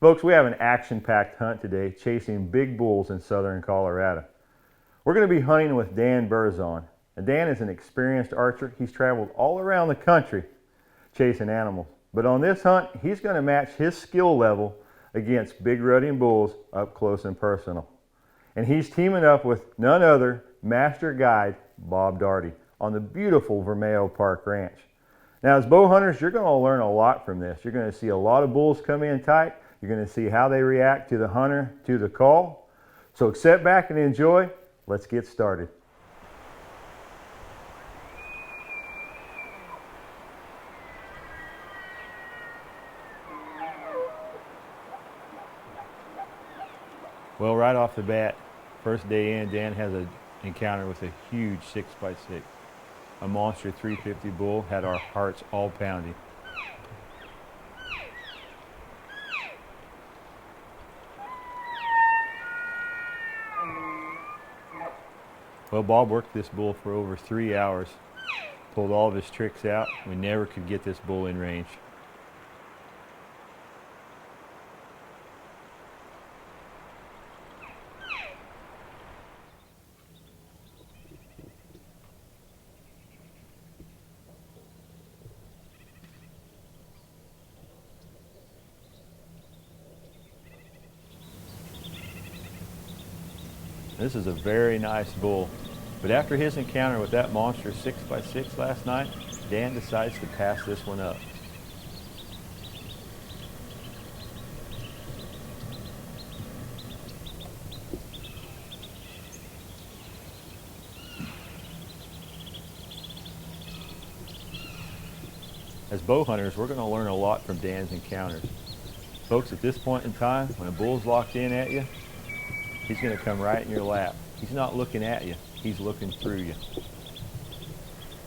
Folks, we have an action-packed hunt today chasing big bulls in southern Colorado. We're going to be hunting with Dan Burzon. And Dan is an experienced archer. He's traveled all around the country chasing animals. But on this hunt, he's going to match his skill level against big rutting bulls up close and personal. And he's teaming up with none other master guide Bob Daugherty on the beautiful Vermejo Park Ranch. Now, as bow hunters, you're going to learn a lot from this. You're going to see a lot of bulls come in tight. You're going to see how they react to the hunter, to the call. So sit back and enjoy. Let's get started. Well, right off the bat, first day in, Dan has an encounter with a huge 6x6. A monster 350 bull, had our hearts all pounding. Well, Bob worked this bull for over 3 hours, pulled all of his tricks out. We never could get this bull in range. This is a very nice bull, but after his encounter with that monster 6x6 last night, Dan decides to pass this one up. As bow hunters, we're going to learn a lot from Dan's encounters. Folks, at this point in time, when a bull's locked in at you, he's going to come right in your lap. He's not looking at you. He's looking through you.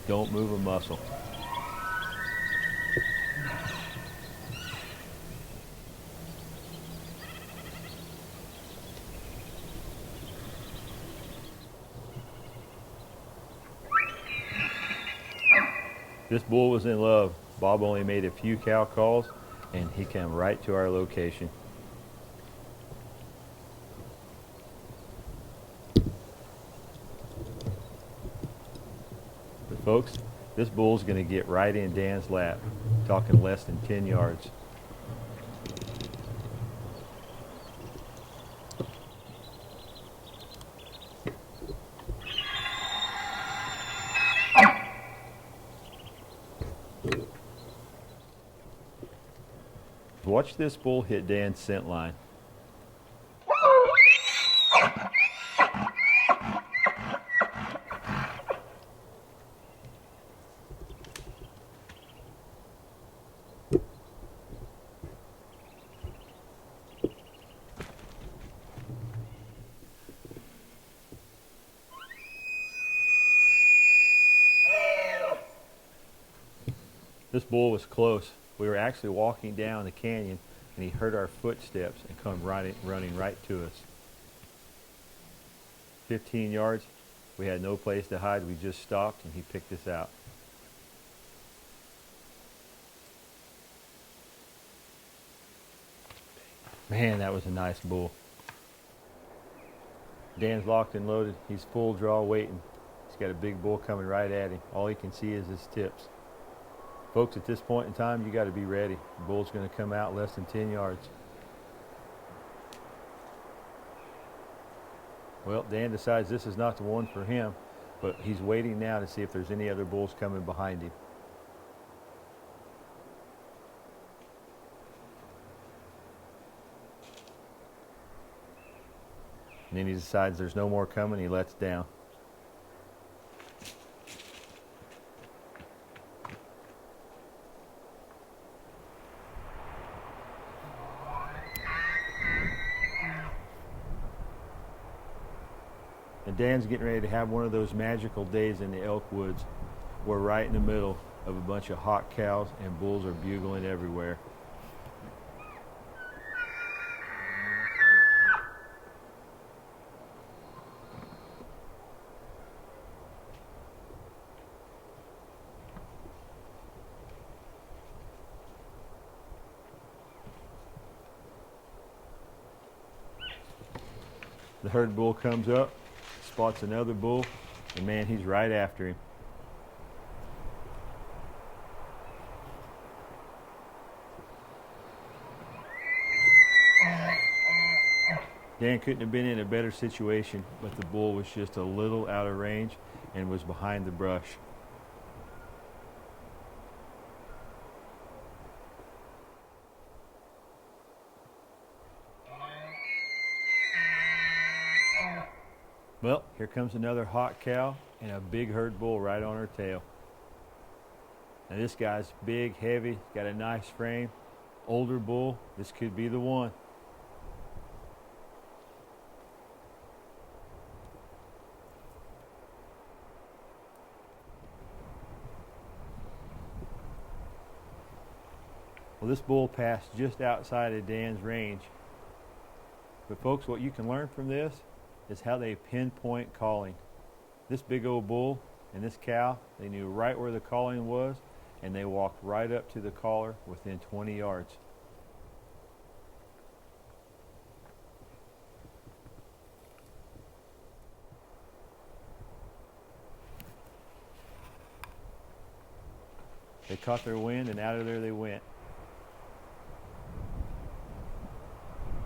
Don't move a muscle. This bull was in love. Bob only made a few cow calls, and he came right to our location. Folks, this bull's going to get right in Dan's lap, talking less than 10 yards. Watch this bull hit Dan's scent line. This bull was close. We were actually walking down the canyon and he heard our footsteps and come running right to us. 15 yards, we had no place to hide. We just stopped and he picked us out. Man, that was a nice bull. Dan's locked and loaded. He's full draw waiting. He's got a big bull coming right at him. All he can see is his tips. Folks, at this point in time, you got to be ready. The bull's going to come out less than 10 yards. Well, Dan decides this is not the one for him, but he's waiting now to see if there's any other bulls coming behind him. And then he decides there's no more coming, he lets down. And Dan's getting ready to have one of those magical days in the elk woods. We're right in the middle of a bunch of hot cows and bulls are bugling everywhere. The herd bull comes up, spots another bull, and man, he's right after him. Dan couldn't have been in a better situation, but the bull was just a little out of range and was behind the brush. Well, here comes another hot cow and a big herd bull right on her tail. Now this guy's big, heavy, got a nice frame, older bull. This could be the one. Well, this bull passed just outside of Dan's range. But folks, what you can learn from this is how they pinpoint calling. This big old bull and this cow, they knew right where the calling was, and they walked right up to the caller within 20 yards. They caught their wind and out of there they went.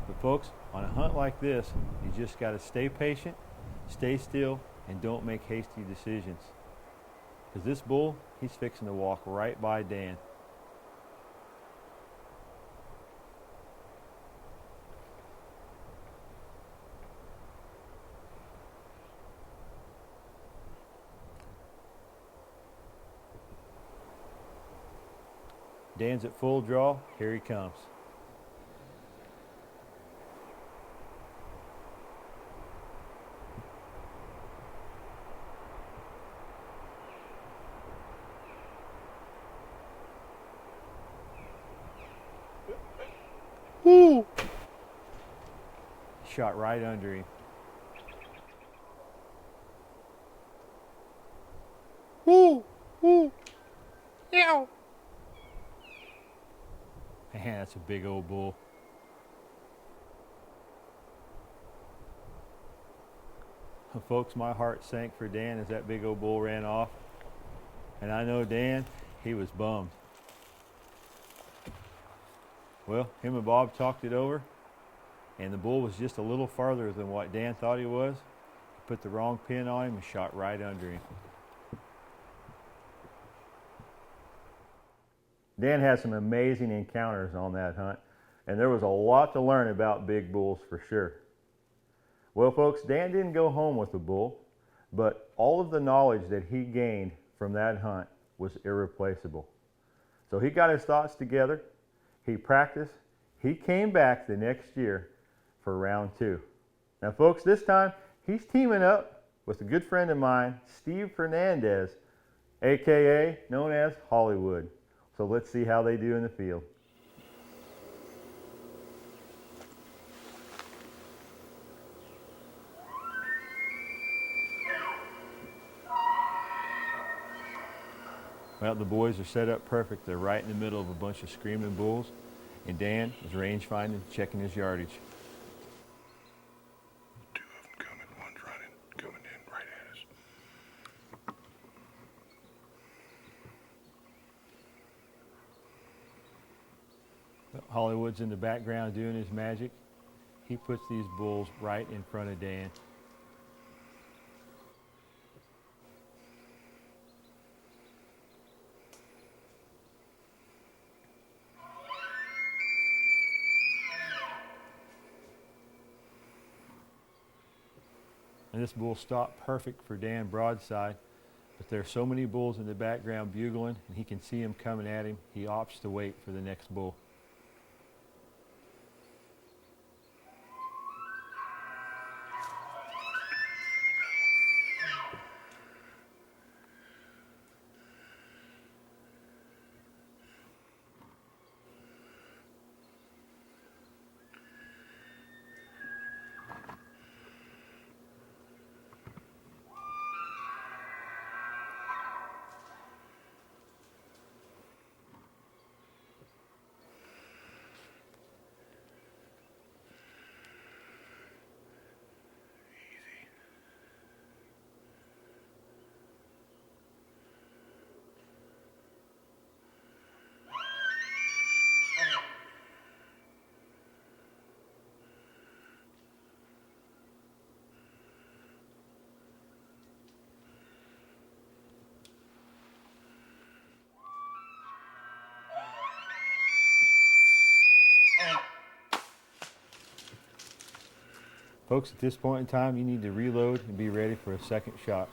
But folks, on a hunt like this, you just got to stay patient, stay still, and don't make hasty decisions. Because this bull, he's fixing to walk right by Dan. Dan's at full draw. Here he comes. Woo! Shot right under him. Woo! Woo! Yow! Man, that's a big old bull. Well, folks, my heart sank for Dan as that big old bull ran off. And I know Dan, he was bummed. Well, him and Bob talked it over, and the bull was just a little farther than what Dan thought he was. He put the wrong pin on him and shot right under him. Dan had some amazing encounters on that hunt, and there was a lot to learn about big bulls for sure. Well, folks, Dan didn't go home with a bull, but all of the knowledge that he gained from that hunt was irreplaceable. So he got his thoughts together, he practiced, he came back the next year for round 2. Now, folks, this time he's teaming up with a good friend of mine, Steve Fernandez, aka known as Hollywood. So let's see how they do in the field. Well, the boys are set up perfect. They're right in the middle of a bunch of screaming bulls, and Dan is range finding, checking his yardage. Two of them coming, one's running, coming in right at us. Hollywood's in the background doing his magic. He puts these bulls right in front of Dan. And this bull stopped perfect for Dan broadside, but there are so many bulls in the background bugling, and he can see them coming at him. He opts to wait for the next bull. Folks, at this point in time, you need to reload and be ready for a second shot.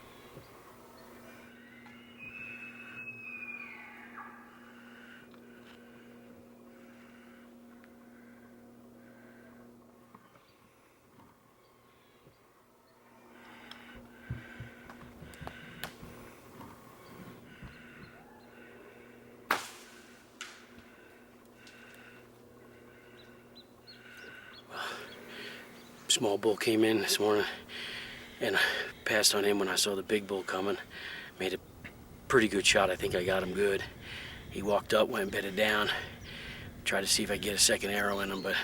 Small bull came in this morning, and I passed on him when I saw the big bull coming. Made a pretty good shot. I think I got him good. He walked up, went and bedded down. Tried to see if I could get a second arrow in him, but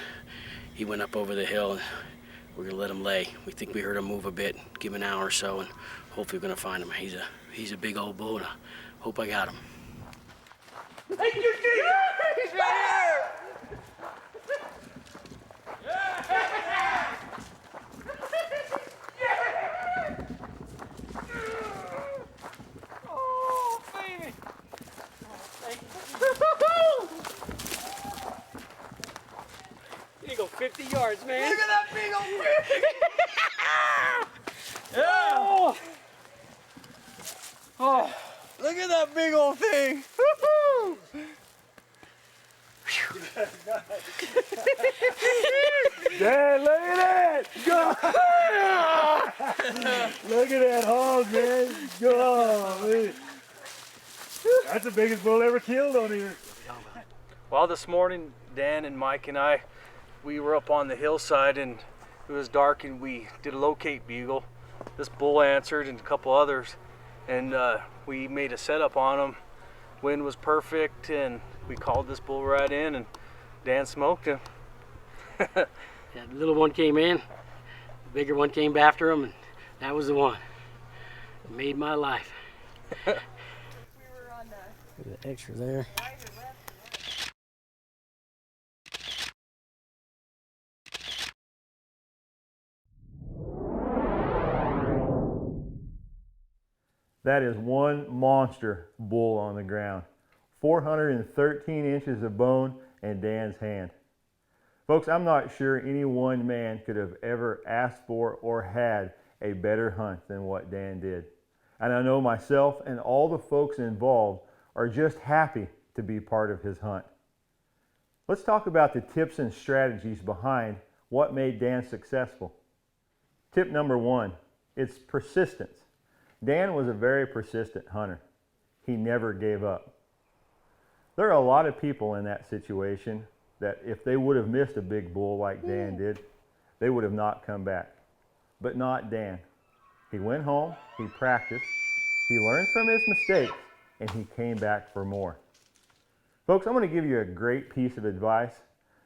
he went up over the hill, and we're gonna let him lay. We think we heard him move a bit. Give him an hour or so, and hopefully we're gonna find him. He's a big old bull, and I hope I got him. He's right here! Oh, baby! You need to go 50 yards, man. Look at that big old fish! Oh! Oh, look at that big old thing! Woo-hoo! Dad, look at that! Go! Look at that hog, man! Go! That's the biggest bull ever killed on here. Well, this morning, Dan and Mike and I, we were up on the hillside and it was dark and we did a locate bugle. This bull answered and a couple others, and we made a setup on him. Wind was perfect and we called this bull right in and Dan smoked him. That little one came in, the bigger one came after him, and that was the one. It made my life. The extra there. That is one monster bull on the ground. 413 inches of bone in Dan's hand. Folks, I'm not sure any one man could have ever asked for or had a better hunt than what Dan did. And I know myself and all the folks involved are just happy to be part of his hunt. Let's talk about the tips and strategies behind what made Dan successful. Tip number one, it's persistence. Dan was a very persistent hunter. He never gave up. There are a lot of people in that situation that if they would have missed a big bull like Dan did, they would have not come back. But not Dan. He went home, he practiced, he learned from his mistakes, and he came back for more. Folks, I'm going to give you a great piece of advice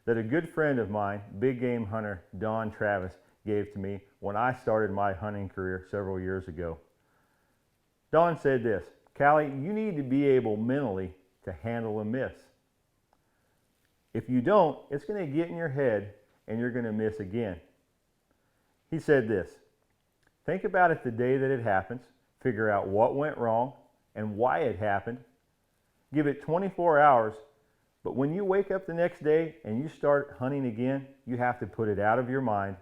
that a good friend of mine, big game hunter Don Travis, gave to me when I started my hunting career several years ago. Don said this, "Callie, you need to be able mentally to handle a miss. If you don't, it's going to get in your head and you're going to miss again." He said this, "Think about it the day that it happens, figure out what went wrong and why it happened. Give it 24 hours, but when you wake up the next day and you start hunting again, you have to put it out of your mind,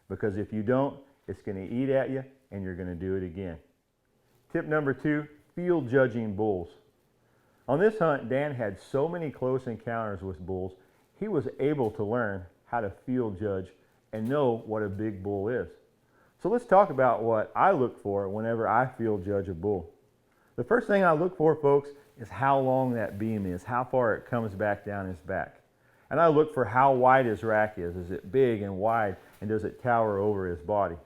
because if you don't, it's going to eat at you and you're going to do it again." Tip number two, field judging bulls. On this hunt, Dan had so many close encounters with bulls, he was able to learn how to field judge and know what a big bull is. So let's talk about what I look for whenever I field judge a bull. The first thing I look for, folks, is how long that beam is, how far it comes back down his back. And I look for how wide his rack is. Is it big and wide, and does it tower over his body?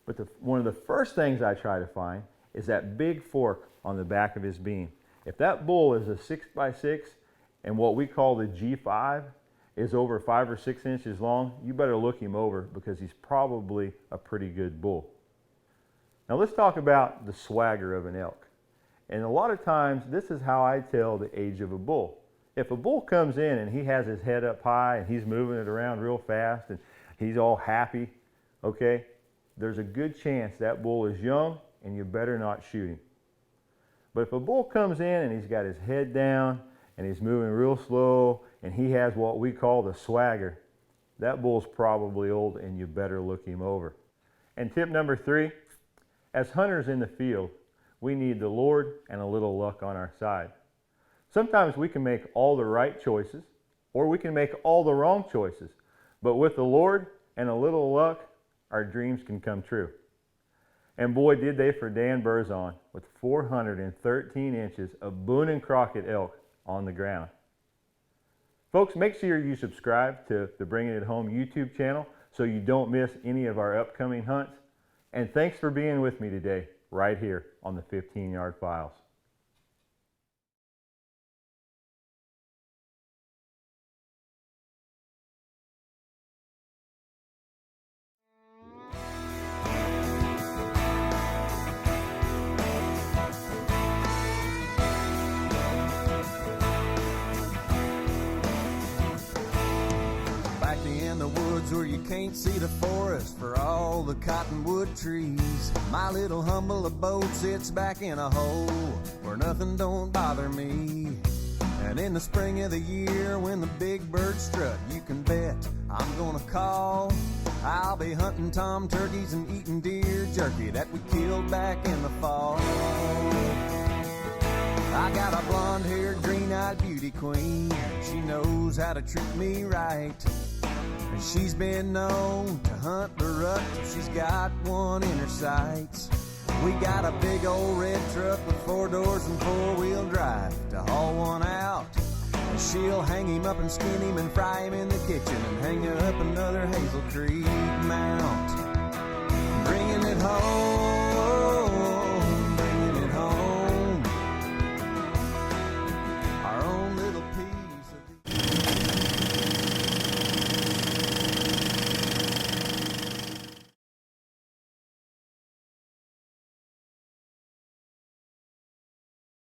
But one of the first things I try to find is that big fork on the back of his beam. If that bull is a 6x6 and what we call the G5 is over 5 or 6 inches long, you better look him over, because he's probably a pretty good bull. Now let's talk about the swagger of an elk. And a lot of times this is how I tell the age of a bull. If a bull comes in and he has his head up high and he's moving it around real fast and he's all happy, okay, there's a good chance that bull is young and you better not shoot him. But if a bull comes in and he's got his head down and he's moving real slow and he has what we call the swagger, that bull's probably old and you better look him over. And tip number 3, as hunters in the field, we need the Lord and a little luck on our side. Sometimes we can make all the right choices, or we can make all the wrong choices. But with the Lord and a little luck, our dreams can come true. And boy, did they for Dan Burzon with 413 inches of Boone & Crockett elk on the ground. Folks, make sure you subscribe to the Bringin It Home YouTube channel so you don't miss any of our upcoming hunts. And thanks for being with me today, right here on the 15-Yard Files. In the woods where you can't see the forest for all the cottonwood trees, my little humble abode sits back in a hole where nothing don't bother me. And in the spring of the year when the big birds strut, you can bet I'm gonna call. I'll be hunting tom turkeys and eating deer jerky that we killed back in the fall. I got a blonde-haired, green-eyed beauty queen. She knows how to treat me right. And she's been known to hunt the rut till she's got one in her sights. We got a big old red truck with 4 doors and 4-wheel drive to haul one out. And she'll hang him up and skin him and fry him in the kitchen and hang up another Hazel Creek mount. Bringing it home.